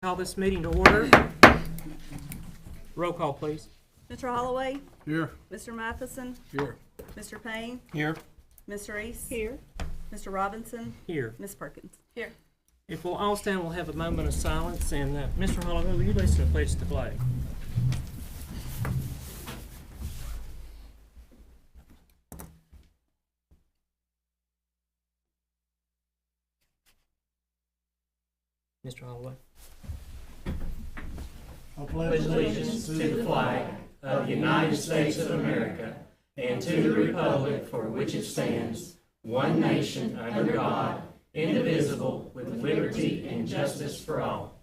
Call this meeting to order. Roll call, please. Mr. Holloway? Here. Mr. Matheson? Here. Mr. Payne? Here. Ms. Reese? Here. Mr. Robinson? Here. Ms. Perkins? Here. If we'll all stand, we'll have a moment of silence. And Mr. Holloway, will you lead us to the pledge to the flag? Mr. Holloway. I pledge allegiance to the flag of the United States of America and to the republic for which it stands, one nation under God, indivisible, with liberty and justice for all.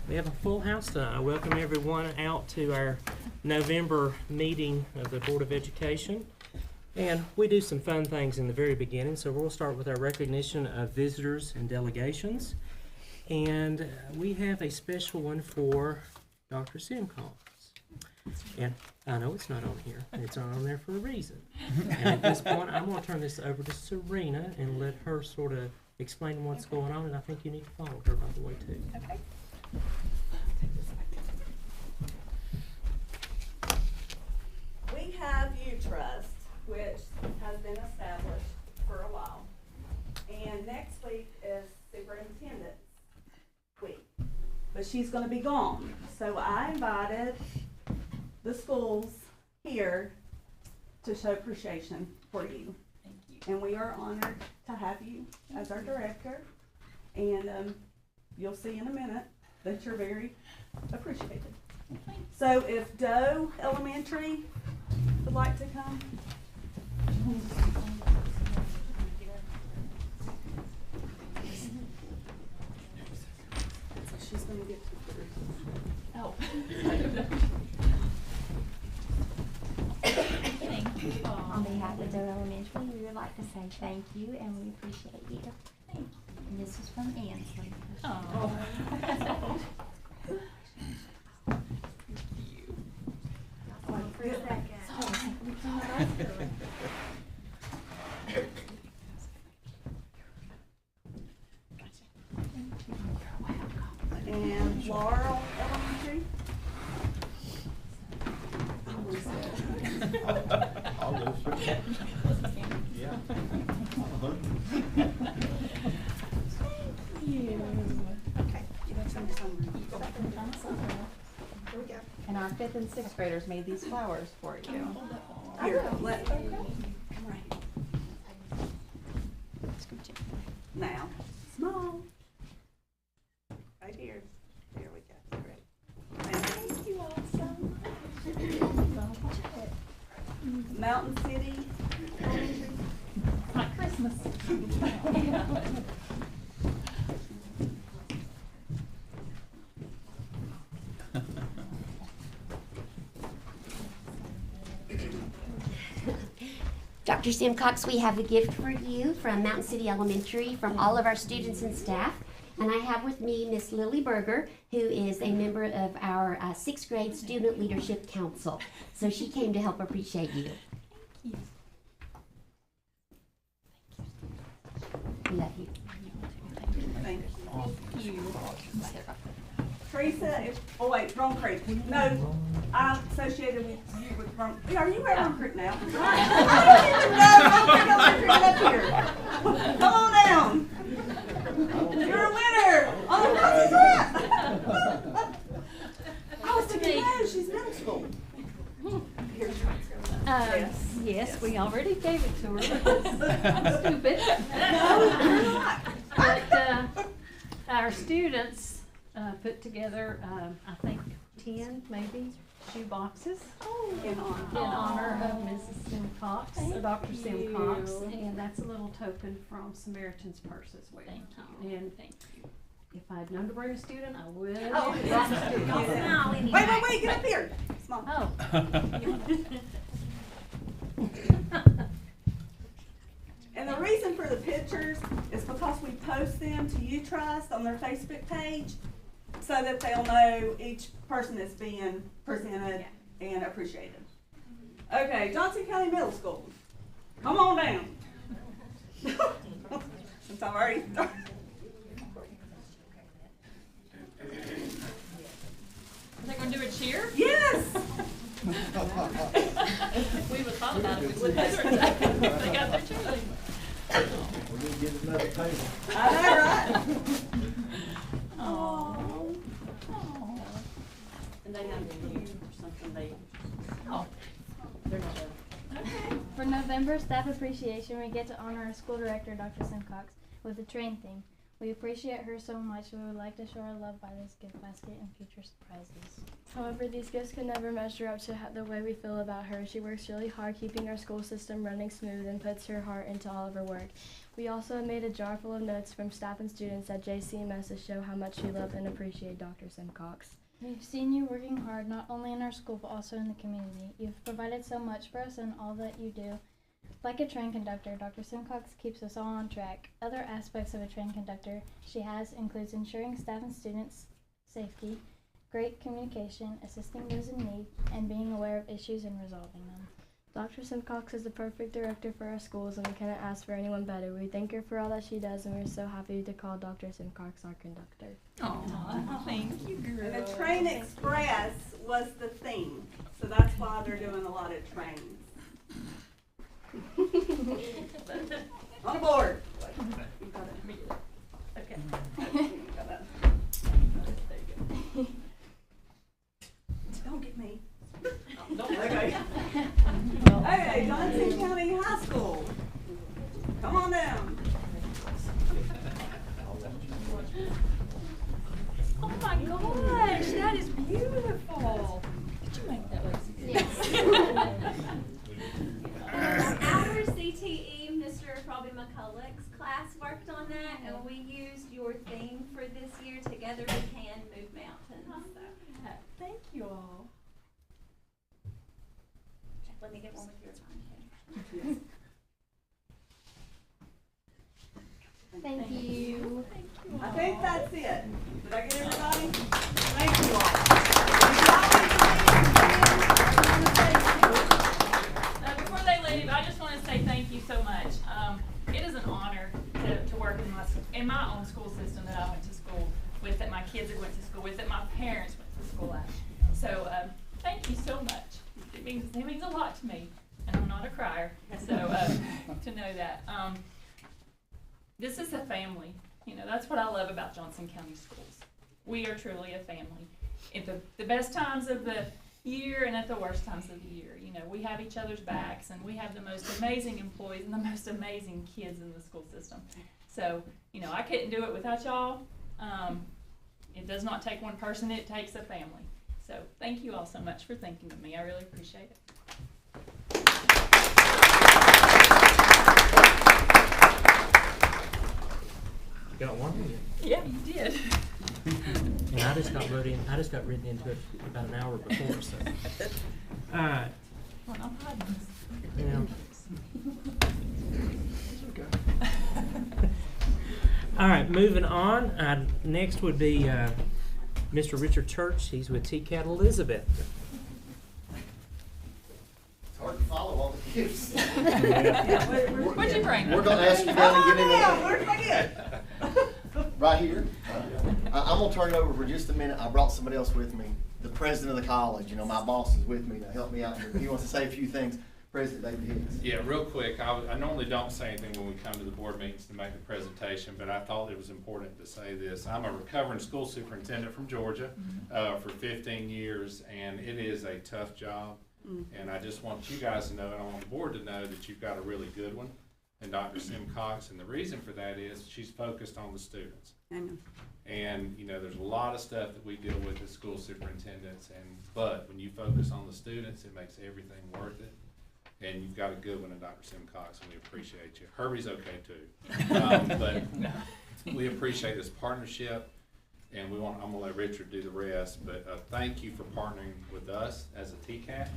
We have a full house tonight. I welcome everyone out to our November meeting of the Board of Education. And we do some fun things in the very beginning, so we'll start with our recognition of visitors and delegations. And we have a special one for Dr. Simcox. And I know it's not on here, it's not on there for a reason. And at this point, I'm going to turn this over to Serena and let her sort of explain what's going on, and I think you need to follow her, by the way, too. Okay. We have U-Trust, which has been established for a while. And next week is Superintendent's Week. But she's going to be gone. So I invited the schools here to show appreciation for you. Thank you. And we are honored to have you as our director. And you'll see in a minute that you're very appreciated. So if Doe Elementary would like to come. So she's going to get to Oh. On behalf of Doe Elementary, we would like to say thank you and we appreciate you. And this is from Ansley. Oh. For a second. And Laurel Elementary. I'll lose. Yeah. And our 5th and 6th graders made these flowers for you. Here, let, now, small. Right here. There we go. Great. Thank you all so much. Mountain City Elementary. Like Christmas. Dr. Simcox, we have a gift for you from Mountain City Elementary from all of our students and staff. And I have with me Miss Lily Berger, who is a member of our 6th grade Student Leadership Council. So she came to help appreciate you. We love you. Thank you. Teresa, oh wait, Wrong Creek. No, I'm associated with you with Wrong. Are you at Wrong Creek now? I didn't even know Wrong Creek Elementary. Get up here. Come on down. You're a winner. Oh, how's that? I was thinking, no, she's middle school. Here. Yes, we already gave it to her. I'm stupid. No, you're not. But our students put together, I think, 10 maybe shoe boxes In honor. in honor of Mrs. Simcox, Dr. Simcox, and that's a little token from Samaritan's Purse as well. Thank you. And Thank you. if I'd known to bring a student, I would. Oh, wait, get up here. Come on. Oh. And the reason for the pictures is because we post them to U-Trust on their Facebook page so that they'll know each person is being presented and appreciated. Okay, Johnson County Middle School. Come on down. Since I've already started. Are they gonna do a cheer? Yes! We would have thought about it. We would have. They got their cheerleading. We're gonna get another table. I know, right? Oh. And they have a new or something, Oh. they're not a. Okay. For November Staff Appreciation, we get to honor our school director, Dr. Simcox, with a train theme. We appreciate her so much, we would like to show our love by this gift basket and future surprises. However, these gifts can never measure up to the way we feel about her. She works really hard keeping our school system running smooth and puts her heart into all of her work. We also made a jar full of notes from staff and students at JCMS to show how much we love and appreciate Dr. Simcox. We've seen you working hard not only in our school but also in the community. You've provided so much for us in all that you do. Like a train conductor, Dr. Simcox keeps us all on track. Other aspects of a train conductor she has includes ensuring staff and students' safety, great communication, assisting those in need, and being aware of issues and resolving them. Dr. Simcox is the perfect director for our schools, and we couldn't ask for anyone better. We thank her for all that she does, and we're so happy to call Dr. Simcox our conductor. Oh, thank you, girl. And the Train Express was the theme, so that's why they're doing a lot of trains. On board. You got it. Okay. You got it. Don't get me. Okay. Hey, Johnson County High School. Come on down. Oh my gosh, that is beautiful. Did you make that, Lacey? Our CTE, Mr. Robbie McCulloch's class worked on that, and we used your theme for this year, Together We Can Move Mountains. So, Thank you all. let me get one with yours on. Thank you. I think that's it. Did I get everybody? Thank you all. Before they leave, I just want to say thank you so much. It is an honor to work in my own school system that I went to school with, that my kids have went to school with, that my parents went to school at. So thank you so much. It means a lot to me, and I'm not a crier, so to know that. This is a family. You know, that's what I love about Johnson County Schools. We are truly a family. At the best times of the year and at the worst times of the year. You know, we have each other's backs, and we have the most amazing employees and the most amazing kids in the school system. So, you know, I couldn't do it without y'all. It does not take one person, it takes a family. So thank you all so much for thinking of me. I really appreciate it. You got one? Yeah, you did. And I just got written into it about an hour before, so. Alright. Well, I'm hiding. Yeah. Alright, moving on. Next would be Mr. Richard Church. He's with TCAT Elizabeth. It's hard to follow all the gifts. What'd you bring? We're gonna ask you down and get in there. Where's my gift? Right here. I'm gonna turn it over for just a minute. I brought somebody else with me, the president of the college. You know, my boss is with me to help me out. He wants to say a few things. President David Hicks. Yeah, real quick, I normally don't say anything when we come to the board meetings to make the presentation, but I thought it was important to say this. I'm a recovering school superintendent from Georgia for 15 years, and it is a tough job. And I just want you guys to know, and I want the board to know, that you've got a really good one, and Dr. Simcox, and the reason for that is she's focused on the students. Amen. And, you know, there's a lot of stuff that we deal with as school superintendents, but when you focus on the students, it makes everything worth it. And you've got a good one in Dr. Simcox, and we appreciate you. Herbie's okay too. But we appreciate this partnership, and I'm gonna let Richard do the rest, but thank you for partnering with us as a TCAT.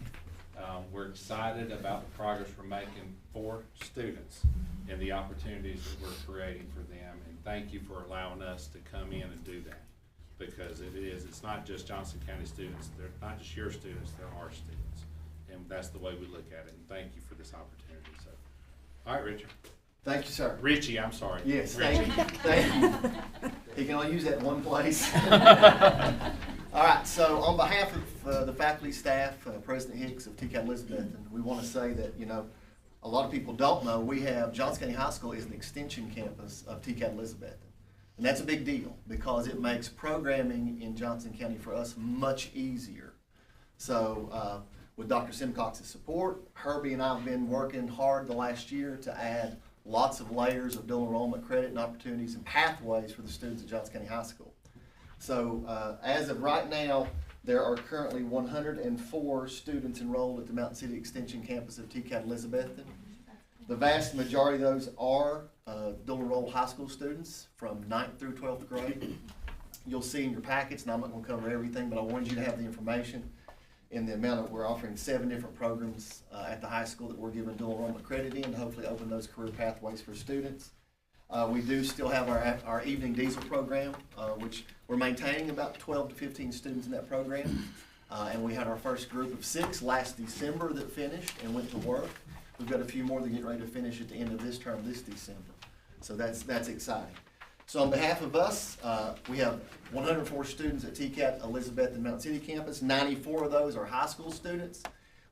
We're excited about the progress we're making for students and the opportunities that we're creating for them. And thank you for allowing us to come in and do that, because it's not just Johnson County students. They're not just your students, they're our students. And that's the way we look at it. And thank you for this opportunity. So, all right, Richard. Thank you, sir. Richie, I'm sorry. Yes, Richie. thank you. He can only use that in one place. All right, so on behalf of the faculty, staff, President Hicks of TCAT Elizabethton, we want to say that, you know, a lot of people don't know, we have Johnson County High School is an extension campus of TCAT Elizabethton. And that's a big deal because it makes programming in Johnson County for us much easier. So with Dr. Simcox's support, Herbie and I have been working hard the last year to add lots of layers of dual enrollment credit and opportunities and pathways for the students at Johnson County High School. So as of right now, there are currently 104 students enrolled at the Mountain City Extension campus of TCAT Elizabethton. The vast majority of those are dual enrolled high school students from 9th through 12th grade. You'll see in your packets, and I'm not going to cover everything, but I wanted you to have the information in the amount of, we're offering 7 different programs at the high school that we're giving dual enrollment credit in to hopefully open those career pathways for students. We do still have our evening diesel program, which we're maintaining about 12 to 15 students in that program. And we had our first group of 6 last December that finished and went to work. We've got a few more that get ready to finish at the end of this term this December. So that's exciting. So on behalf of us, we have 104 students at TCAT Elizabethton and Mountain City campus. 94 of those are high school students.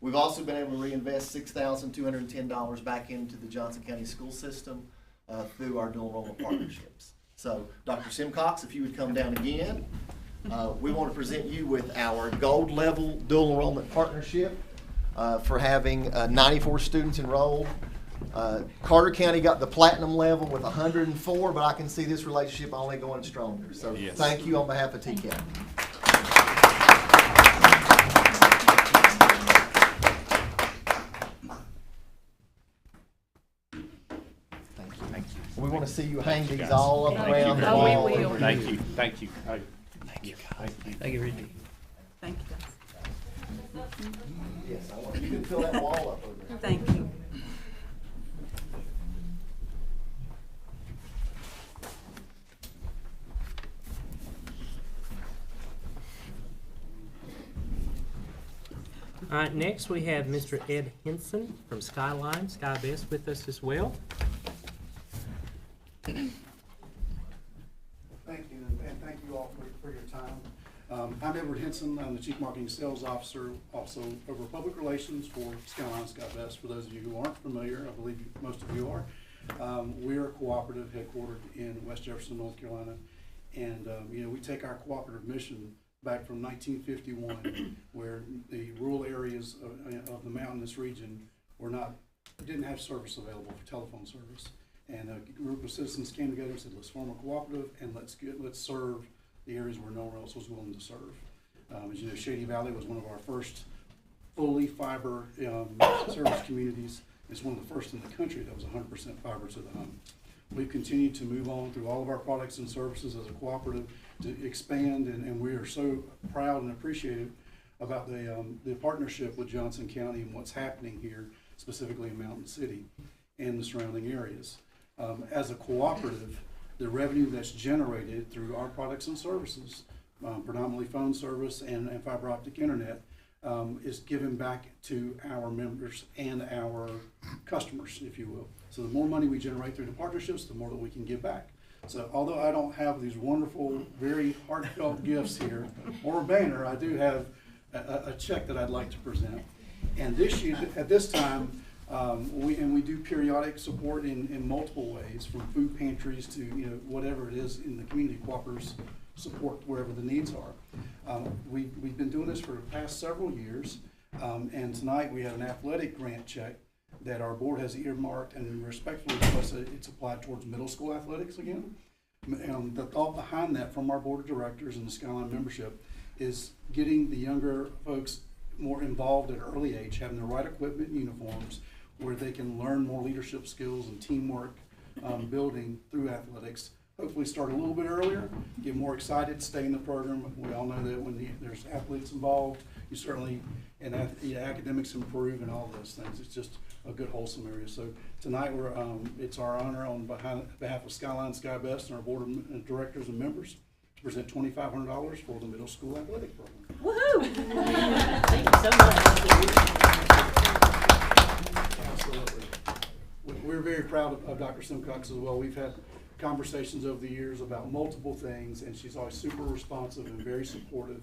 We've also been able to reinvest $6,210 back into the Johnson County school system through our dual enrollment partnerships. So Dr. Simcox, if you would come down again, we want to present you with our gold level dual enrollment partnership for having 94 students enrolled. Carter County got the platinum level with 104, but I can see this relationship only going stronger. So yes. Thank you on behalf of TCAT. We want to see you hang these all up around the wall. Thank you. Thank you. Thank you, guys. Thank you, Richie. Thank you, guys. Yes, I want you to fill that wall up over there. Thank you. All right, next we have Mr. Ed Henson from Skyline, SkyBest with us as well. Thank you, and thank you all for your time. I'm Edward Henson. I'm the Chief Marketing Sales Officer, also over Public Relations for Skyline SkyBest. For those of you who aren't familiar, I believe most of you are. We are a cooperative headquartered in West Jefferson, North Carolina, and we take our cooperative mission back from 1951, where the rural areas of the mountainous region didn't have service available for telephone service. And a group of citizens came together and said, let's form a cooperative and let's serve the areas where no one else was willing to serve. As you know, Shady Valley was one of our first fully fiber service communities. It's one of the first in the country that was 100% fiber to the home. We've continued to move on through all of our products and services as a cooperative to expand, and we are so proud and appreciative about the partnership with Johnson County and what's happening here, specifically in Mountain City and the surrounding areas. As a cooperative, the revenue that's generated through our products and services, predominantly phone service and fiber optic internet, is given back to our members and our customers, if you will. So the more money we generate through the partnerships, the more that we can give back. So although I don't have these wonderful, very heartfelt gifts here, or a banner, I do have a check that I'd like to present. And this year, at this time, we do periodic support in multiple ways, from food pantries to whatever it is in the community cooperatives support wherever the needs are. We've been doing this for the past several years, and tonight we had an athletic grant check that our board has earmarked and respectfully requested it's applied towards middle school athletics again. The thought behind that from our board of directors and the Skyline membership is getting the younger folks more involved at an early age, having the right equipment and uniforms, where they can learn more leadership skills and teamwork building through athletics. Hopefully start a little bit earlier, get more excited, stay in the program. We all know that when there's athletes involved, you certainly, and academics improve and all those things. It's just a good, wholesome area. So tonight it's our honor on behalf of Skyline SkyBest and our board of directors and members to present $2,500 for the middle school athletic program. Woohoo! Thank you so much. Absolutely. We're very very proud of Dr. Simcox as well. We've had conversations over the years about multiple things, and she's always super responsive and very supportive.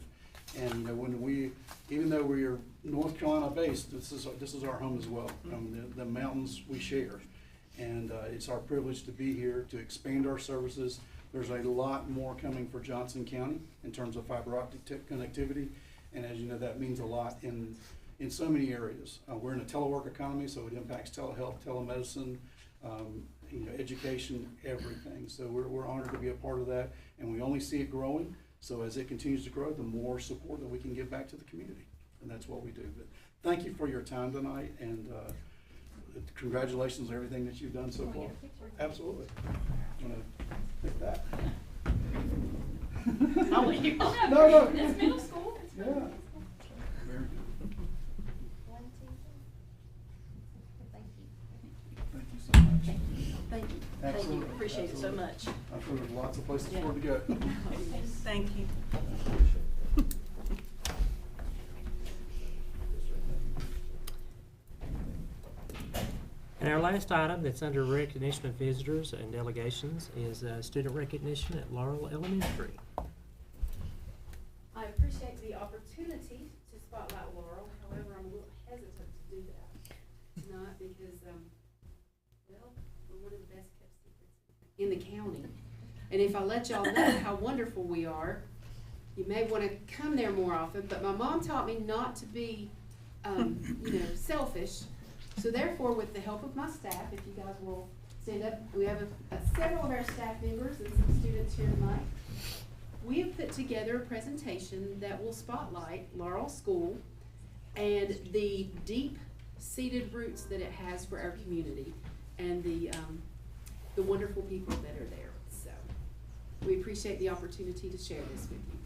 And you know, even though we are North Carolina based, this is our home as well. The mountains we share, and it's our privilege to be here to expand our services. There's a lot more coming for Johnson County in terms of fiber optic connectivity, and as you know, that means a lot in so many areas. We're in a telework economy, so it impacts telehealth, telemedicine, education, everything. So we're honored to be a part of that, and we only see it growing. So as it continues to grow, the more support that we can give back to the community, and that's what we do. But thank you for your time tonight, and congratulations on everything that you've done so far. Absolutely. I'm gonna take that. I'll let you. No. It's middle school. It's Yeah. middle school. Very good. Thank you so much. Thank you. Absolutely. Appreciate it so Absolutely. much. I'm sure there's lots of places Yeah. for it to go. Thank you. And our last item that's under recognition of visitors and delegations is student recognition at Laurel Elementary. I appreciate the opportunity to spotlight Laurel, however, I'm a little hesitant to do that tonight because, well, we're one of the best kept secrets in the county. And if I let y'all know how wonderful we are, you may want to come there more often, but my mom taught me not to be, selfish. So therefore, with the help of my staff, if you guys will stand up, we have several of our staff members and some students here tonight. We have put together a presentation that will spotlight Laurel School and the deep-seated roots that it has for our community and the wonderful people that are there. So we appreciate the opportunity to share this with you.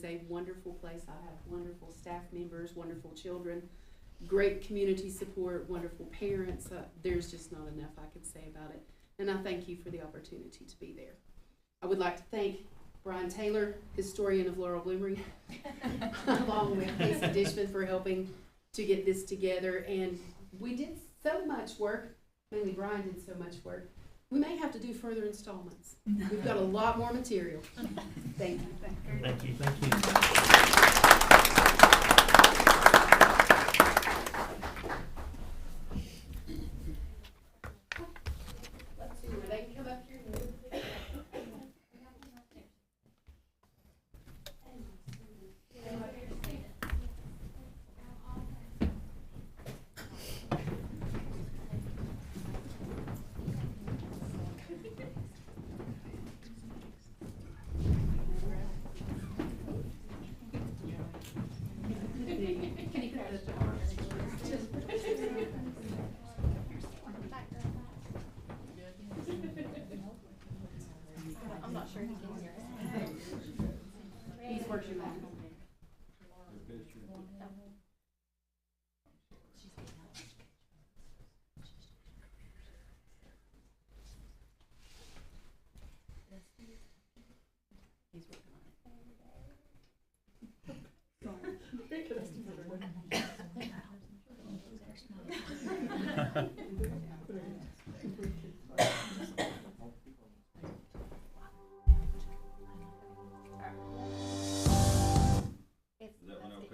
is a wonderful place. I have wonderful staff members, wonderful children, great community support, wonderful parents. There's just not enough I could say about it. And I thank you for the opportunity to be there. I would like to thank Brian Taylor, historian of Laurel Bloomery, along with Casey Dishman for helping to get this together. And we did so much work, mainly Brian did so much work. We may have to do further installments. We've got a lot more material. Thank you. Thank you, thank you. Let's see where they can come up here and move. I'm not sure he can hear us. He's working on it. He's working on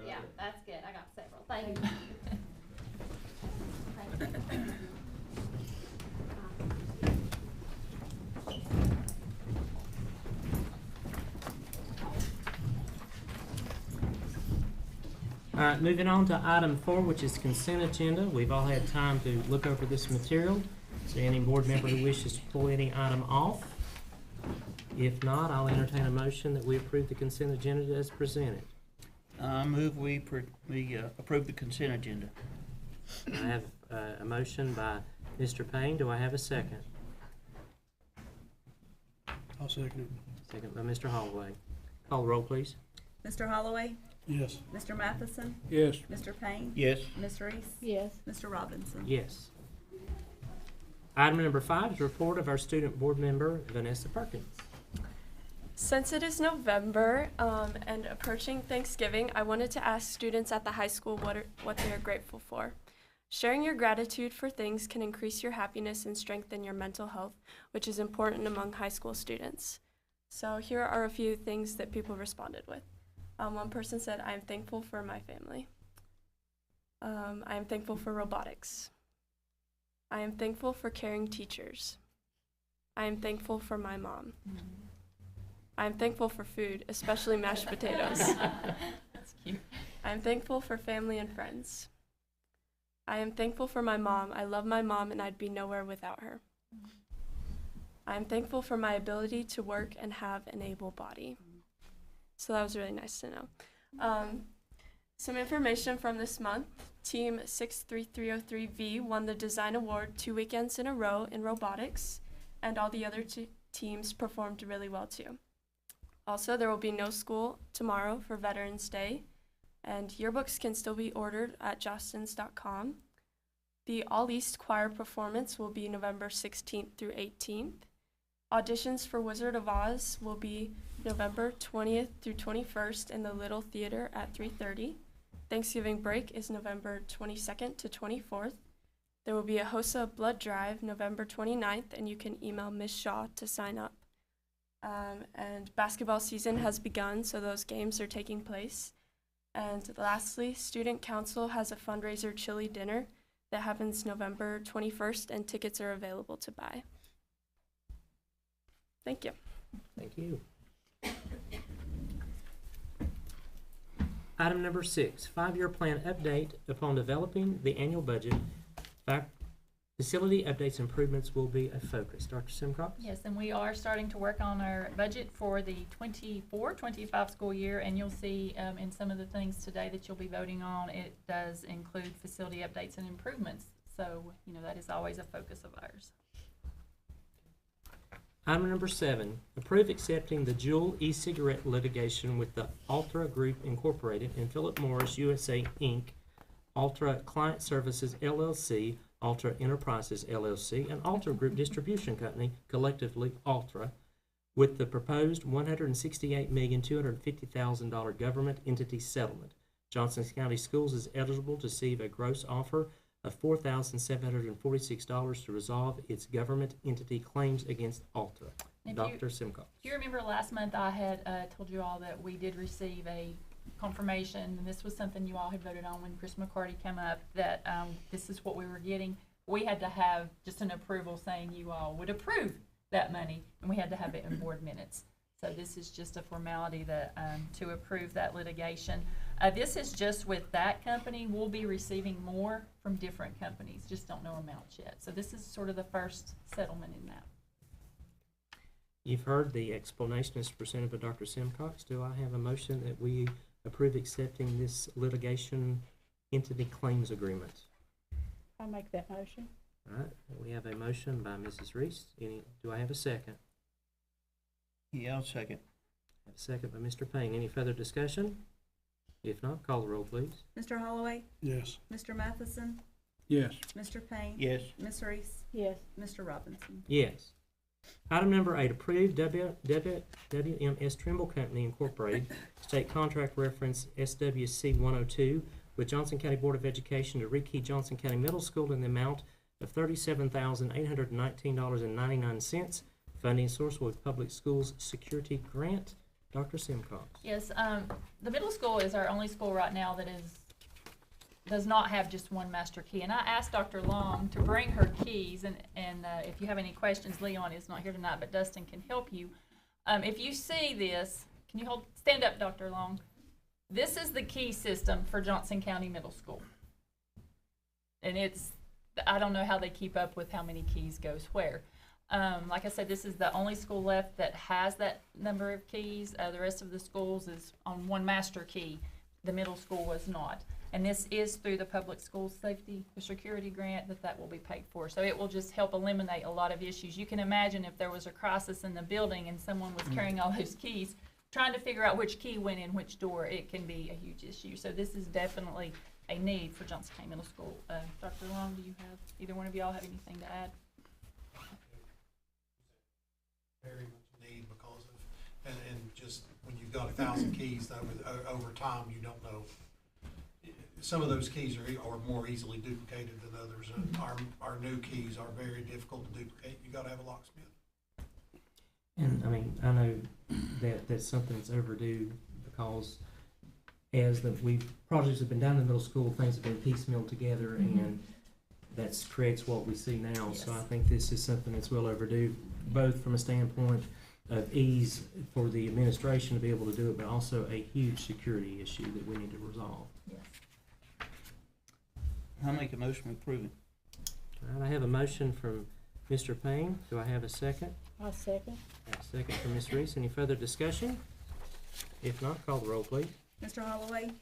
Yeah, that's good. I got several. Thank you. All right, moving on to item 4, which is consent agenda. We've all had time to look over this material. Is there any board member who wishes to pull any item off? If not, I'll entertain a motion that we approve the consent agenda as presented. I move we approve the consent agenda. I have a motion by Mr. Payne. Do I have a second? I'll second it. Second by Mr. Holloway. Call the roll, please. Mr. Holloway? Yes. Mr. Matheson? Yes. Mr. Payne? Yes. Ms. Reese? Yes. Mr. Robinson? Yes. Item number 5 is report of our student board member, Vanessa Perkins. Since it is November and approaching Thanksgiving, I wanted to ask students at the high school what they are grateful for. Sharing your gratitude for things can increase your happiness and strengthen your mental health, which is important among high school students. So here are a few things that people responded with. One person said, I am thankful for my family. I am thankful for robotics. I am thankful for caring teachers. I am thankful for my mom. I am thankful for food, especially mashed potatoes. That's cute. I am thankful for family and friends. I am thankful for my mom. I love my mom and I'd be nowhere without her. I am thankful for my ability to work and have an able body. So that was really nice to know. Some information from this month. Team 63303V won the Design Award 2 weekends in a row in robotics, and all the other teams performed really well too. Also, there will be no school tomorrow for Veterans Day, and yearbooks can still be ordered at jostens.com. The All East Choir performance will be November 16th through 18th. Auditions for Wizard of Oz will be November 20th through 21st in the Little Theater at 3:30. Thanksgiving break is November 22nd to 24th. There will be a HOSA blood drive November 29th, and you can email Ms. Shaw to sign up. And basketball season has begun, so those games are taking place. And lastly, Student Council has a fundraiser chili dinner that happens November 21st, and tickets are available to buy. Thank you. Thank you. Item number 6, 5-year plan update upon developing the annual budget. Facility updates improvements will be a focus. Dr. Simcox? Yes, and we are starting to work on our budget for the 24-25 school year, and you'll see in some of the things today that you'll be voting on, it does include facility updates and improvements. So, that is always a focus of ours. Item number 7, approve accepting the Juul e-cigarette litigation with the Ultra Group Incorporated and Philip Morris USA Inc., Ultra Client Services LLC, Ultra Enterprises LLC, and Ultra Group Distribution Company, collectively Ultra, with the proposed $168,250,000 government entity settlement. Johnson County Schools is eligible to receive a gross offer of $4,746 to resolve its government entity claims against Ultra. Dr. Simcox. Do you remember last month I had told you all that we did receive a confirmation, and this was something you all had voted on when Chris McCarty came up, that this is what we were getting. We had to have just an approval saying you all would approve that money, and we had to have it in board minutes. So this is just a formality that to approve that litigation. This is just with that company. We'll be receiving more from different companies, just don't know amounts yet. So this is sort of the first settlement in that. You've heard the explanation as presented by Dr. Simcox. Do I have a motion that we approve accepting this litigation entity claims agreement? I'll make that motion. All right, we have a motion by Mrs. Reese. Do I have a second? Yeah, I'll second. I have a second by Mr. Payne. Any further discussion? If not, call the roll, please. Mr. Holloway? Yes. Mr. Matheson? Yes. Mr. Payne? Yes. Ms. Reese? Yes. Mr. Robinson? Yes. Item number 8, approve WMS Trimble Company Incorporated, state contract reference SWC 102 with Johnson County Board of Education to rekey Johnson County Middle School in the amount of $37,819.99. Funding source with Public Schools Security Grant. Dr. Simcox. Yes, the middle school is our only school right now that does not have just one master key. And I asked Dr. Long to bring her keys, and if you have any questions, Leon is not here tonight, but Dustin can help you. If you see this, can you stand up, Dr. Long? This is the key system for Johnson County Middle School. And I don't know how they keep up with how many keys goes where. Like I said, this is the only school left that has that number of keys. The rest of the schools is on one master key. The middle school was not. And this is through the Public School Safety or Security Grant that will be paid for. So it will just help eliminate a lot of issues. You can imagine if there was a crisis in the building and someone was carrying all those keys, trying to figure out which key went in which door, it can be a huge issue. So this is definitely a need for Johnson County Middle School. Dr. Long, do you have, either one of y'all have anything to add? Very much need because of, and just when you've got 1,000 keys, over time you don't know. Some of those keys are more easily duplicated than others, and our new keys are very difficult to duplicate. You got to have a locksmith. And I mean, I know that that's something that's overdue because as projects have been done in the middle school, things have been piecemealed together, and that creates what we see now. Yes. So I think this is something that's well overdue, both from a standpoint of ease for the administration to be able to do it, but also a huge security issue that we need to resolve. Yes. I'll make a motion to approve it. All right, I have a motion from Mr. Payne. Do I have a second? I'll second. I have a second from Ms. Reese. Any further discussion? If not, call the roll, please. Mr. Holloway?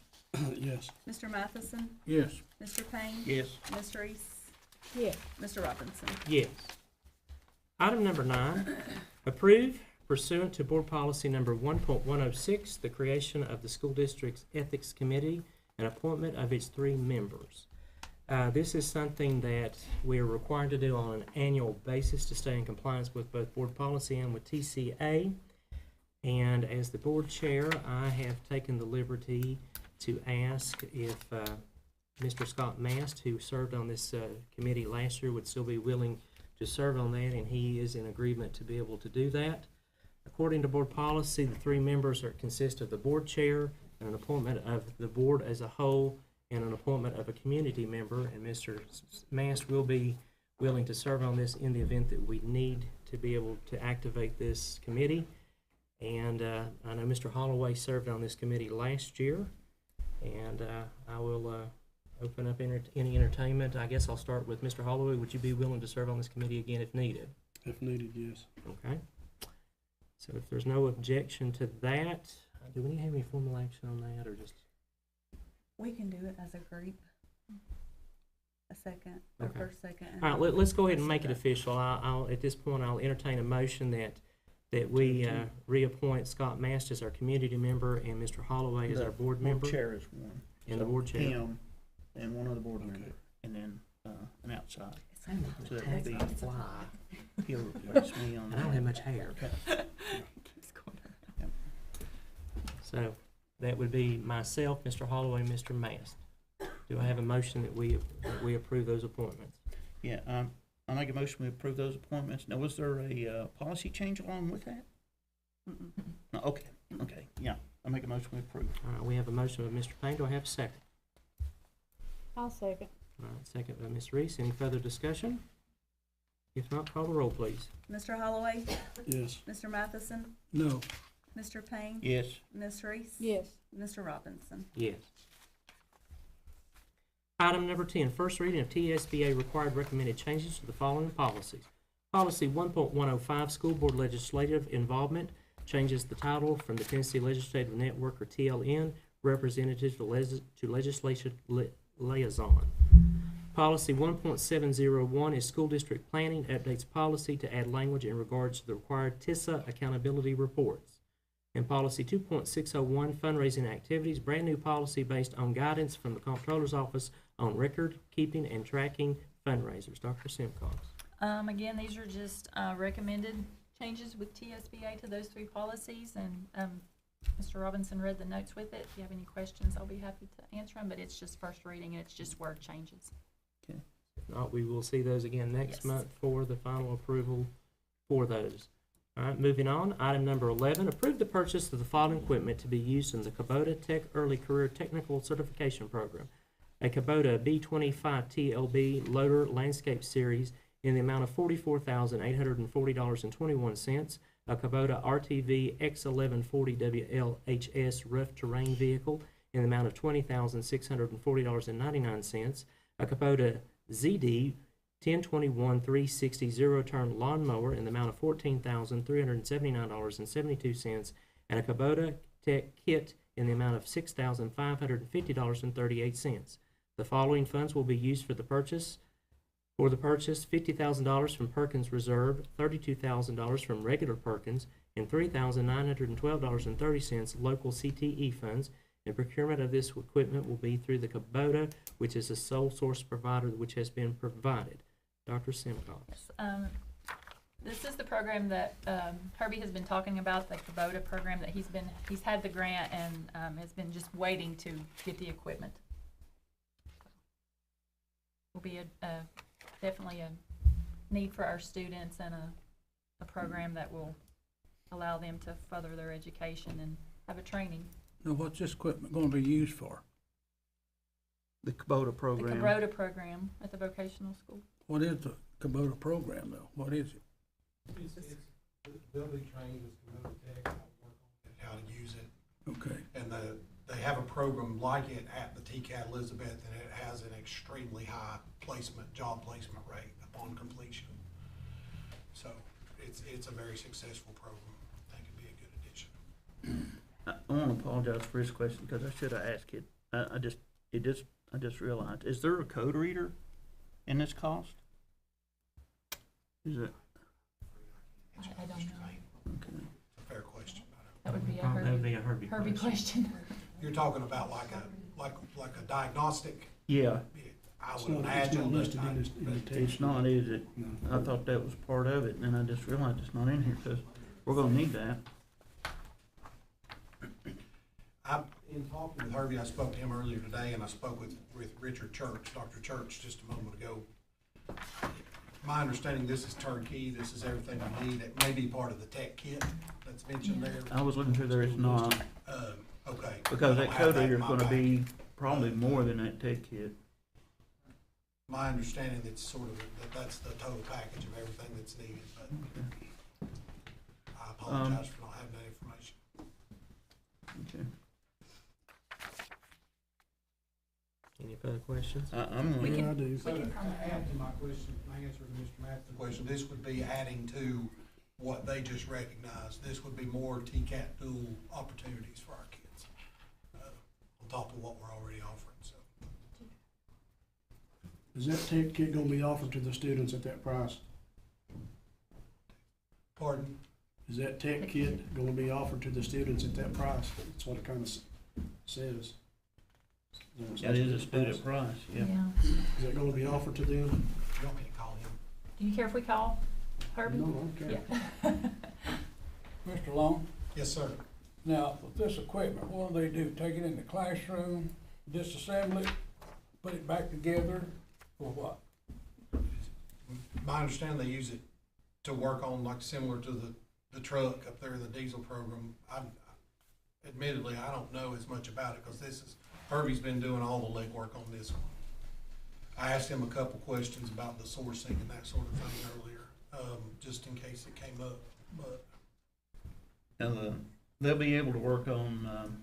Yes. Mr. Matheson? Yes. Mr. Payne? Yes. Ms. Reese? Yes. Mr. Robinson? Yes. Item number 9, approve pursuant to Board Policy number 1.106, the creation of the school district's Ethics Committee and appointment of its 3 members. This is something that we are required to do on an annual basis to stay in compliance with both board policy and with TCA. And as the board chair, I have taken the liberty to ask if Mr. Scott Mast, who served on this committee last year, would still be willing to serve on that, and he is in agreement to be able to do that. According to board policy, the 3 members consist of the board chair and an appointment of the board as a whole and an appointment of a community member, and Mr. Mast will be willing to serve on this in the event that we need to be able to activate this committee. And I know Mr. Holloway served on this committee last year, and I will open up any entertainment. I guess I'll start with Mr. Holloway. Would you be willing to serve on this committee again if needed? If needed, yes. Okay. So if there's no objection to that, do we have any formal action on that, or just? We can do it as a group. A second, or Okay. first, second. and- All right, let's go ahead and make it official. I'll, at this point, I'll entertain a motion that we reappoint Scott Mast as our community member and Mr. Holloway as our board member. Chair is one. And the board chair. Him, and one other board member, and then, an outside. So that would be Fly. He'll replace me on I that. don't have much hair. So that would be myself, Mr. Holloway, and Mr. Mast. Do I have a motion that we approve those appointments? Yeah, I make a motion we approve those appointments. Now, was there a, policy change along with that? No, okay, yeah, I make a motion we approve. All right, we have a motion by Mr. Payne. Do I have a second? I'll second. All right, second by Ms. Reese. Any further discussion? If not, call the roll, please. Mr. Holloway? Yes. Mr. Matheson? No. Mr. Payne? Yes. Ms. Reese? Yes. Mr. Robinson? Yes. Item number 10, first reading of TSBA required recommended changes to the following policies. Policy 1.105, School Board Legislative Involvement, changes the title from the Tennessee Legislative Network, or TLN, Representative to Legislation Liaison. Policy 1.701 is School District Planning, updates policy to add language in regards to the required TISA accountability reports. And policy 2.601, fundraising activities, brand new policy based on guidance from the Comptroller's Office on record keeping and tracking fundraisers. Dr. Simcox. Again, these are just recommended changes with TSBA to those three policies, and Mr. Robinson read the notes with it. If you have any questions, I'll be happy to answer them, but it's just first reading, and it's just word changes. If not, we will see those again next month for the final approval for those. All right, moving on. Item number 11, approve the purchase of the following equipment to be used in the Kubota Tech Early Career Technical Certification Program. A Kubota B25 TLB Loader Landscape Series in the amount of $44,840.21. A Kubota RTV X1140 WLHS Rough Terrain Vehicle in the amount of $20,640.99. A Kubota ZD 1021 360 zero-turn lawnmower in the amount of $14,379.72, and a Kubota Tech kit in the amount of $6,550.38. The following funds will be used for the purchase. For the purchase, $50,000 from Perkins Reserve, $32,000 from regular Perkins, and $3,912.30 local CTE funds. And procurement of this equipment will be through the Kubota, which is a sole source provider which has been provided. Dr. Simcox. Yes, this is the program that Herbie has been talking about, the Kubota program that he's had the grant and has been just waiting to get the equipment. Will be definitely a need for our students, and a program that will allow them to further their education and have a training. Now, what's this equipment going to be used for? The Kubota program. The Kubota program at the vocational school. What is the Kubota program, though? What is it? They'll be trained with Kubota Tech, how to use it. Okay. And they have a program like it at the TCAT Elizabeth, and it has an extremely high job placement rate upon completion. So it's a very successful program. I think it'd be a good addition. I want to apologize for this question because I should have asked it. I just realized. Is there a code reader in this cost? Is it? I don't know. Okay. It's a fair question. That would be a That would be a Herbie question. You're talking about like a diagnostic? Yeah. I would imagine. It's not, is it? No. I thought that was part of it, and then I just realized it's not in here because we're going to need that. In talking with Herbie, I spoke to him earlier today, and I spoke with Richard Church, Dr. Church, just a moment ago. My understanding, this is turnkey, this is everything we need. It may be part of the tech kit that's mentioned there. I was looking through there, it's not. Okay. Because I that don't have code that in reader is my going to be packet. probably more than that tech kit. My understanding, that's sort of, that's the total package of everything that's needed, but I apologize for not having that information. Okay. Any further questions? I'm So going to add to my question, my answer to Mr. Matheson's question, this would be adding to what they just recognized. This would be more TCAT dual opportunities for our kids, on top of what we're already offering, so. Is that tech kit gonna be offered to the students at that price? Pardon? Is that tech kit gonna be offered to the students at that price? That's what it kinda says. That is a student price, yeah. Is that gonna be offered to them? You want me to call him? Do you care if we call Herbie? No, I don't care. Mr. Long, Yes, sir. now, with this equipment, what do they do? Take it in the classroom, disassemble it, put it back together, or what? My understanding, they use it to work on, like, similar to the truck up there, the diesel program. Admittedly, I don't know as much about it, because Herbie's been doing all the legwork on this one. I asked him a couple questions about the sourcing and that sort of thing earlier, just in case it came up, but. And they'll be able to work on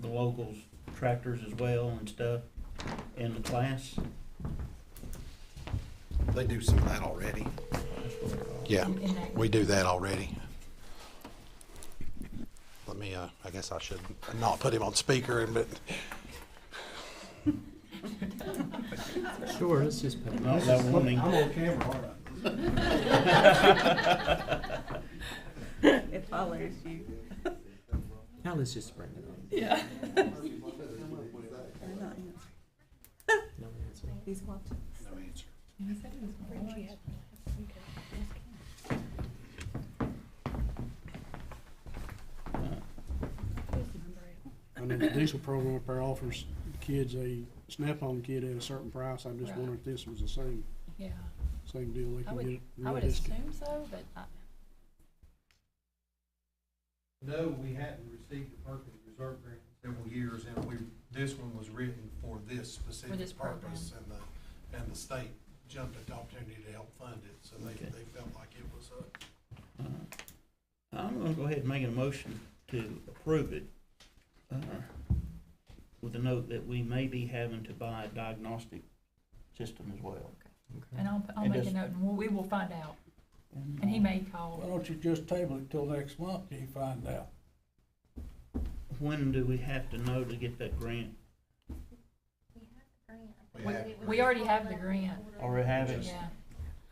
the locals' tractors as well and stuff in the class. They do some of that already. Yeah, we do that already. Let me, I guess I should not put him on speaker, but. Sure, let's just put it. Not that warning. I'm on camera, all right. It follows you. Now let's just bring it on. Yeah. No answer. He's watching. No answer. He said he was going to watch. I know the diesel program up there offers the kids a Snap-on kit at a certain price. I just Right. wonder if this was the same Yeah. deal. They I can would, get it. I would assume so, but No, we hadn't received the Perkins Reserve Grant in several years, and this one was written for this specific this program. purpose, and the state jumped at the opportunity to help fund it, so they Okay. felt like it was I'm gonna go ahead and make a motion to approve it, with a note that we may be having to buy a diagnostic system as well. and I'll And make a just- note, and we will find out. And he may call. Why don't you just table it till next month till you find out? When do we have to know to get that grant? We already have the grant. Already have it? Yeah,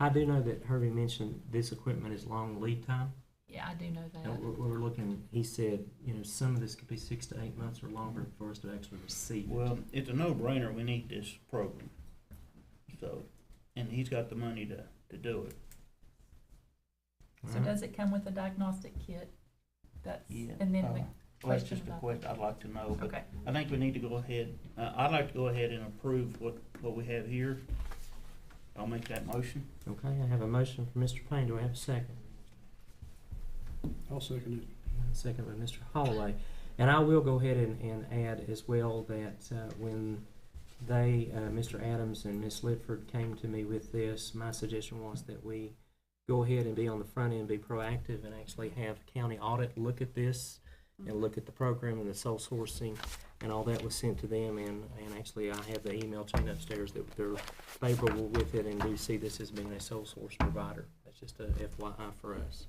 I do know that Herbie mentioned this equipment is long lead time. yeah, I do know that. And we're looking, he said, some of this could be 6 to 8 months or longer for us to actually receive it. Well, it's a no-brainer, we need this program. So, and he's got the money to do it. So does it come with a diagnostic kit? That's, Yeah. and then the Well, that's question just a about. question I'd like to know, but Okay. I think we need to go ahead, I'd like to go ahead and approve what we have here. I'll make that motion. Okay, I have a motion from Mr. Payne. Do I have a second? I'll second it. Second by Mr. Holloway. And I will go ahead and add as well that when Mr. Adams and Ms. Litford came to me with this, my suggestion was that we go ahead and be on the front end, be proactive, and actually have county audit look at this and look at the program and the sole sourcing, and all that was sent to them, and actually I have the email chain upstairs that they're favorable with it and do see this as being a sole source provider. That's just a FYI for us.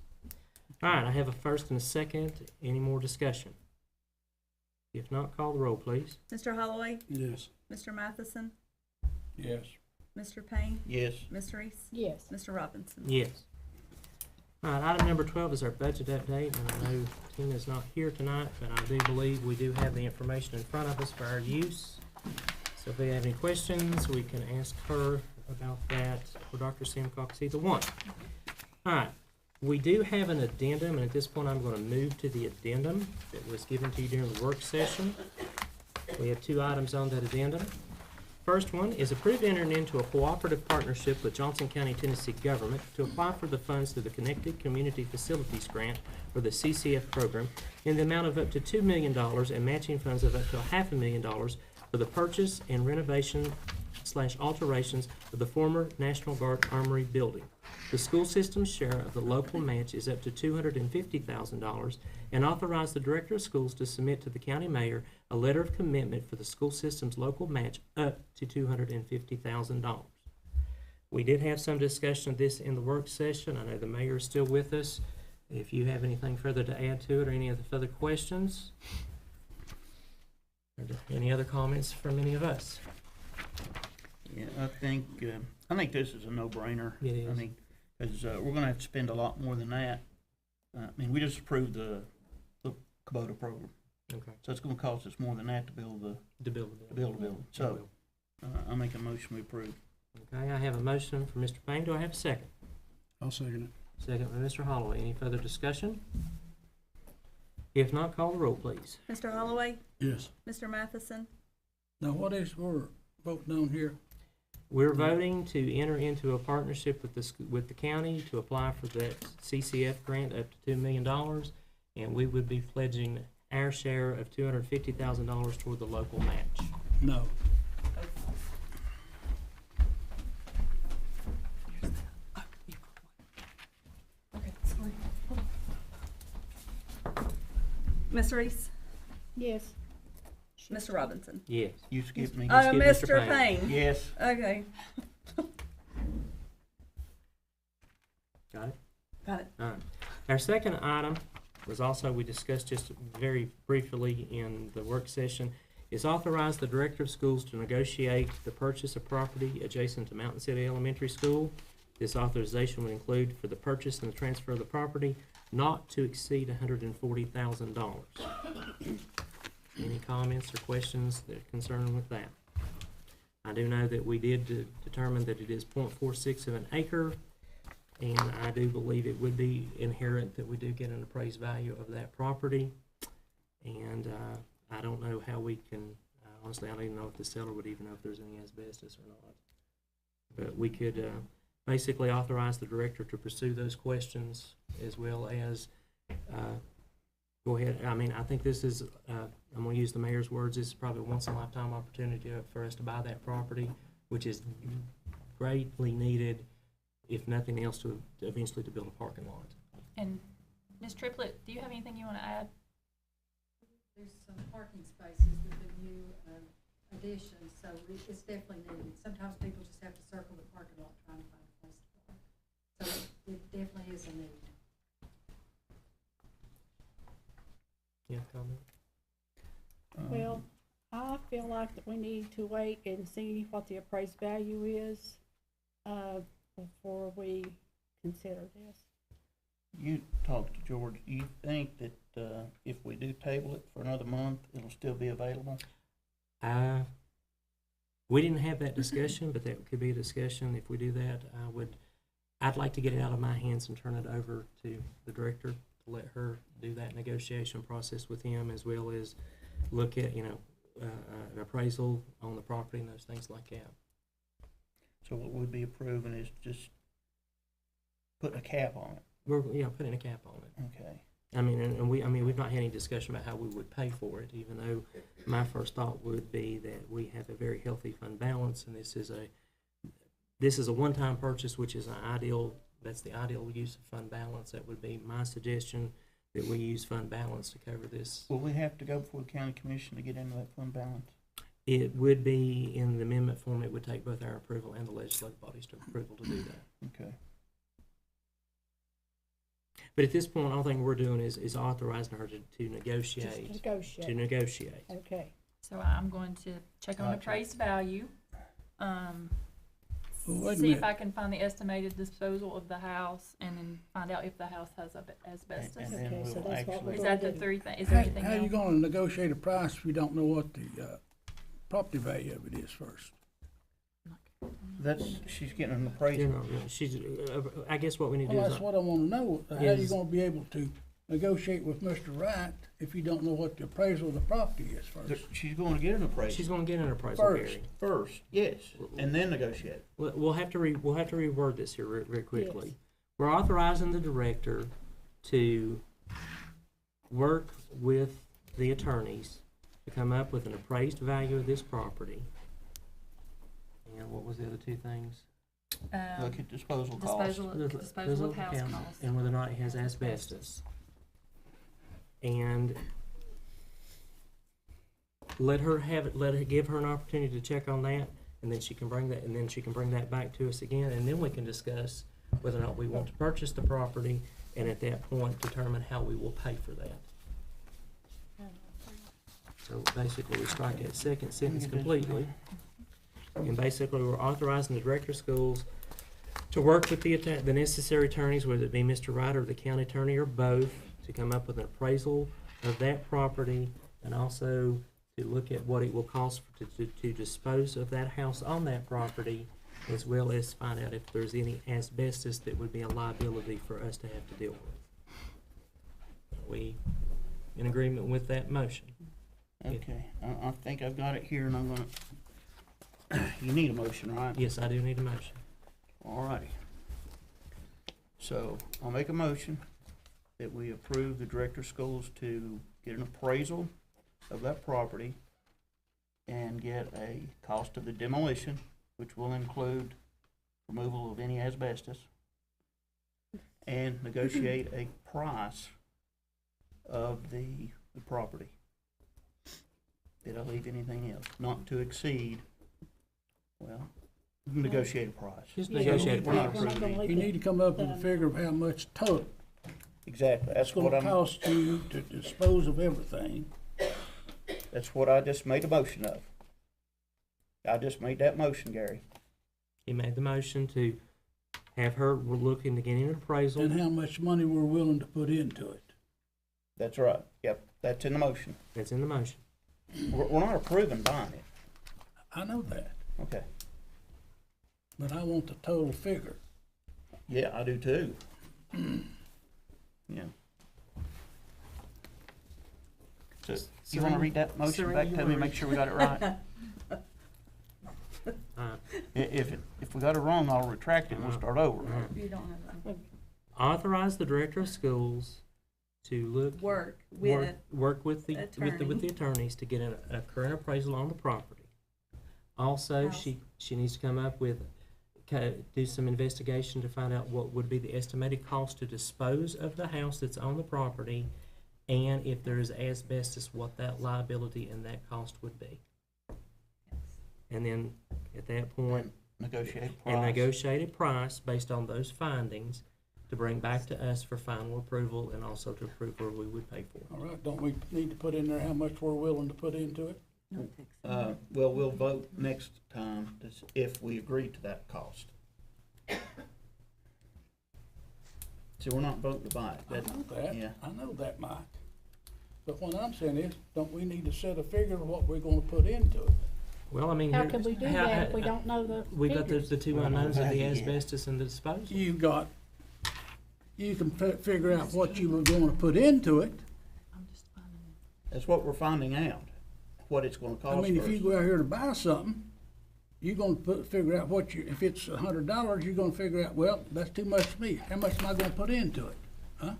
All right, I have a first and a second. Any more discussion? If not, call the roll, please. Mr. Holloway? Yes. Mr. Matheson? Yes. Mr. Payne? Yes. Ms. Reese? Yes. Mr. Robinson? Yes. All right, item number 12 is our budget update, and I know Tina's not here tonight, but I do believe we do have the information in front of us for our use. So if we have any questions, we can ask her about that, or Dr. Simcox, either one. All right, we do have an addendum, and at this point I'm going to move to the addendum that was given to you during the work session. We have 2 items on that addendum. First one is approved entering into a cooperative partnership with Johnson County, Tennessee government to apply for the funds through the Connected Community Facilities Grant, or the CCF program, in the amount of up to $2 million and matching funds of up to $500,000 for the purchase and renovation/alterations of the former National Guard Armory building. The school system's share of the local match is up to $250,000, and authorize the director of schools to submit to the county mayor a letter of commitment for the school system's local match up to $250,000. We did have some discussion of this in the work session. I know the mayor is still with us. If you have anything further to add to it or any other further questions, or any other comments from any of us? Yeah, I think this is a no-brainer. It is. I mean, because we're gonna have to spend a lot more than that. I mean, we just approved the Kubota program. Okay. So it's gonna cost us more than that to build the building. So, I make a motion we approve. Okay, I have a motion from Mr. Payne. Do I have a second? I'll second it. Second by Mr. Holloway. Any further discussion? If not, call the roll, please. Mr. Holloway? Yes. Mr. Matheson? Now, what is we're voting on here? We're voting to enter into a partnership with the county to apply for that CCF grant up to $2 million, and we would be pledging our share of $250,000 toward the local match. No. Okay, sorry. Ms. Reese? Yes. Mr. Robinson? Yes. You skipped me. Mr. Payne? Yes. Okay. Got it? Got it. All right. Our second item was also, we discussed just very briefly in the work session, is authorize the Director of Schools to negotiate the purchase of property adjacent to Mountain City Elementary School. This authorization would include for the purchase and the transfer of the property not to exceed $140,000. Any comments or questions that are concerned with that? I do know that we did determine that it is 0.46 of an acre, and I do believe it would be inherent that we do get an appraised value of that property. And I don't know how we can, honestly, I don't even know if the seller would even know if there's any asbestos or not. But we could basically authorize the director to pursue those questions, as well as go ahead. I mean, I think this is, I'm going to use the mayor's words, this is probably a once-in-a-lifetime opportunity for us to buy that property, which is greatly needed, if nothing else, to eventually to build a parking lot. And Ms. Triplett, do you have anything you want to add? There's some parking spaces with the new addition, so it's definitely needed. Sometimes people just have to circle the parking lot trying to find a place to park. So it definitely is a need. Yeah, comment? Well, I feel like that we need to wait and see what the appraised value is, before we consider this. You talked to George. Do you think that if we do table it for another month, it'll still be available? We didn't have that discussion, but that could be a discussion. If we do that, I'd like to get it out of my hands and turn it over to the director to let her do that negotiation process with him, as well as look at, an appraisal on the property and those things like that. So what we'd be approving is just putting a cap on it. We're, putting a cap on it. Okay. I mean, we've not had any discussion about how we would pay for it, even though my first thought would be that we have a very healthy fund balance, and this is a one-time purchase, which is that's the ideal use of fund balance. That would be my suggestion, that we use fund balance to cover this. Will we have to go before the county commission to get into that fund balance? It would be in the amendment form. It would take both our approval and the legislative body's approval to do that. Okay. But at this point, all thing we're doing is authorizing her to negotiate. Just negotiate. To negotiate. Okay. So I'm going to check on appraised value. Wait a See if minute. I can find the estimated disposal of the house, and then find out if the house has asbestos. And then Okay, so we'll that's what we're Is gonna that the do. three things? Is there anything How you else? gonna negotiate a price if you don't know what the property value of it is first? She's getting an appraisal. I guess what we need to Well, do that's is. what I wanna know. How you is- gonna be able to negotiate with Mr. Wright if you don't know what the appraisal of the property is first? She's going to get an appraisal. She's going to get an appraisal, Gary. First, yes, and then negotiate. We'll have to reword this here real quickly. Yes. We're authorizing the director to work with the attorneys to come up with an appraised value of this property. And what was the other two things? Look at disposal costs. Disposal of house costs. And whether or not it has asbestos. And let her give her an opportunity to check on that, and then she can bring that back to us again, and then we can discuss whether or not we want to purchase the property, and at that point determine how we will pay for that. So basically we strike that second sentence completely. And basically, we're authorizing the director of schools to work with the necessary attorneys, whether it be Mr. Wright or the county attorney or both, to come up with an appraisal of that property and also to look at what it will cost to dispose of that house on that property, as well as find out if there's any asbestos that would be a liability for us to have to deal with. Are we in agreement with that motion? Okay, I think I've got it here, and I'm gonna, you need a motion, right? Yes, I do need a motion. All righty. So, I'll make a motion that we approve the director of schools to get an appraisal of that property and get a cost of the demolition, which will include removal of any asbestos, and negotiate a price of the property. Did I leave anything else? Not to exceed, well, negotiate a price. Just negotiate a We're not price. approving it. You need to come up with a figure of how much total Exactly, that's it's what gonna I'm, cost you to dispose of everything. that's what I just made a motion of. I just made that motion, Gary. He made the motion to have her, we're looking to get an appraisal. And how much money we're willing to put into it. That's right, yep, that's in the motion. That's in the motion. We're not approving buying it. I know that, Okay. but I want the total figure. Yeah, I do too. Yeah. So, you wanna read that motion Serena, back you to me, wanna make read- sure we got it right? If we got it wrong, I'll retract it and we'll start over. You don't have that. Authorize the director of schools to Work with work with the attorney. attorneys to get a current appraisal on the property. Also, House. she needs to come up with, do some investigation to find out what would be the estimated cost to dispose of the house that's on the property, and if there is asbestos, what that liability and that cost would be. And then, at that point, Negotiate and price. negotiate a price based on those findings to bring back to us for final approval and also to approve where we would pay for it. All right, don't we need to put in there how much we're willing to put into it? Well, we'll vote next time if we agree to that cost. So we're not voting to buy it. I know that, Yeah. I know that, Mike. But what I'm saying is, don't we need to set a figure of what we're gonna put into it? Well, I mean, How can we do that if we don't know the we got figures? the two unknowns of the asbestos and the disposal. You can figure out what you were gonna put into it. That's what we're finding out, what it's gonna cost I mean, if you first. go out here to buy something, you're gonna figure out what if it's $100, you're gonna figure out, well, that's too much for me. How much am I gonna put into it? Huh?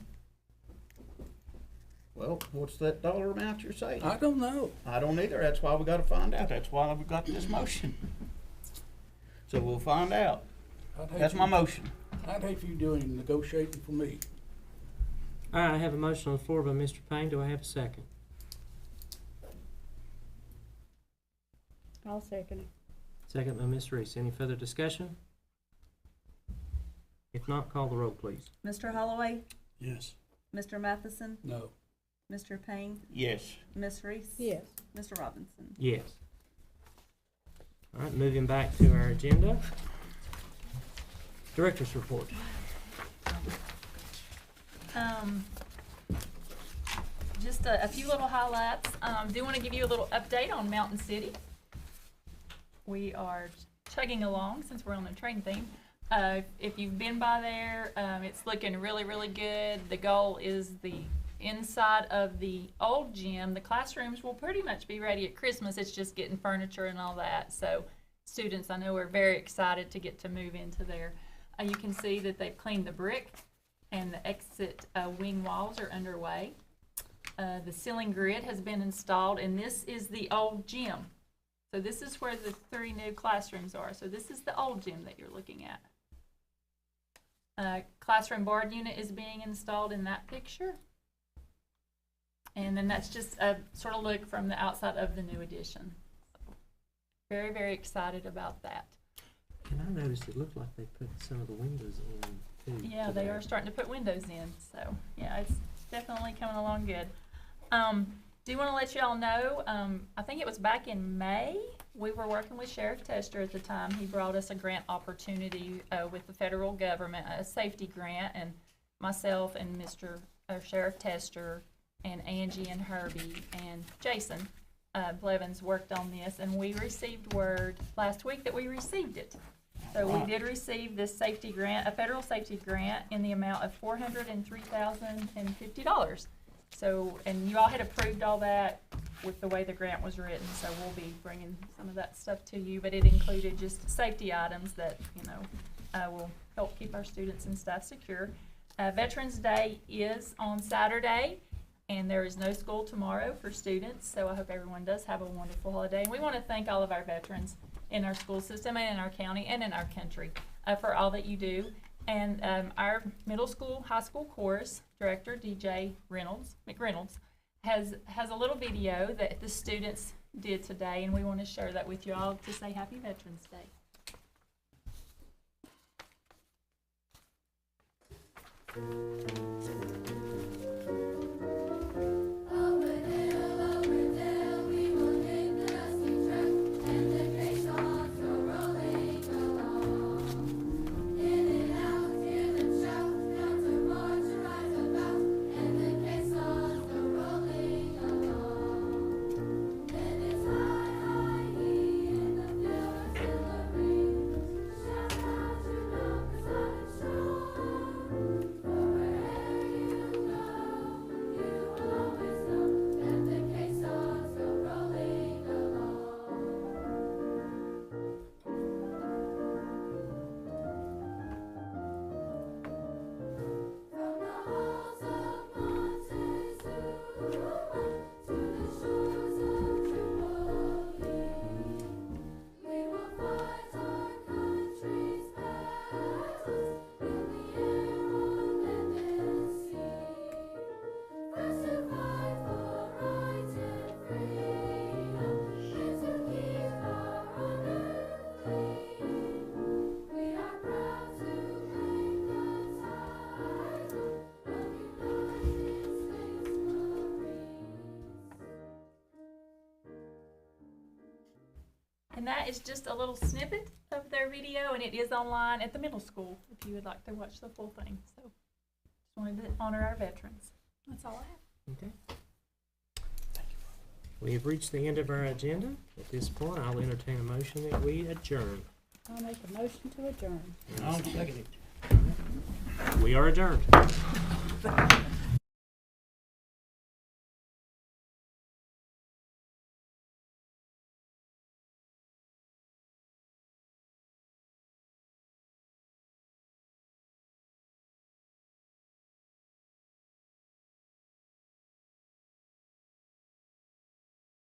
Well, what's that dollar amount you're saying? I don't know. I don't either, that's why we gotta find out, that's why we got this motion. So we'll find out. That's my motion. I'd hate for you doing negotiating for me. All right, I have a motion on the floor by Mr. Payne. Do I have a second? I'll second it. Second by Ms. Reese. Any further discussion? If not, call the roll, please. Mr. Holloway, Yes. Mr. Matheson, No. Mr. Payne, Yes. Ms. Reese. Yes. Mr. Robinson. Yes. All right, moving back to our agenda. Director's report. Just a few little highlights. Do want to give you a little update on Mountain City. We are chugging along since we're on the train theme. If you've been by there, it's looking really, really good. The goal is the inside of the old gym. The classrooms will pretty much be ready at Christmas. It's just getting furniture and all that. So students, I know, are very excited to get to move into there. You can see that they've cleaned the brick and the exit wing walls are underway. The ceiling grid has been installed, and this is the old gym. So this is where the 3 new classrooms are. So this is the old gym that you're looking at. Classroom board unit is being installed in that picture. And then that's just a sort of look from the outside of the new addition. Very, very excited about that. And I noticed it looked like they put some of the windows in too. Yeah, they are starting to put windows in. So yeah, it's definitely coming along good. do want to let you all know, I think it was back in May, we were working with Sheriff Tester at the time. He brought us a grant opportunity with the federal government, a safety grant, and myself and Sheriff Tester and Angie and Herbie and Jason Blevins worked on this, and we received word last week that we received it. So we did receive this safety grant, a federal safety grant, in the amount of $403,050. So, and you all had approved all that with the way the grant was written, so we'll be bringing some of that stuff to you, but it included just safety items that, will help keep our students and staff secure. Veterans Day is on Saturday, and there is no school tomorrow for students, so I hope everyone does have a wonderful holiday. And we want to thank all of our veterans in our school system and in our county and in our country for all that you do. And our middle school, high school chorus director, DJ McReynolds, has a little video that the students did today, and we want to share that with you all to say Happy Veterans Day. And that is just a little snippet of their video, and it is online at the middle school if you would like to watch the full thing. So just wanted to honor our veterans. That's all I have. Okay. We have reached the end of our agenda. At this point, I'll entertain a motion that we adjourn. I'll make a motion to adjourn. I'll second it. We are adjourned.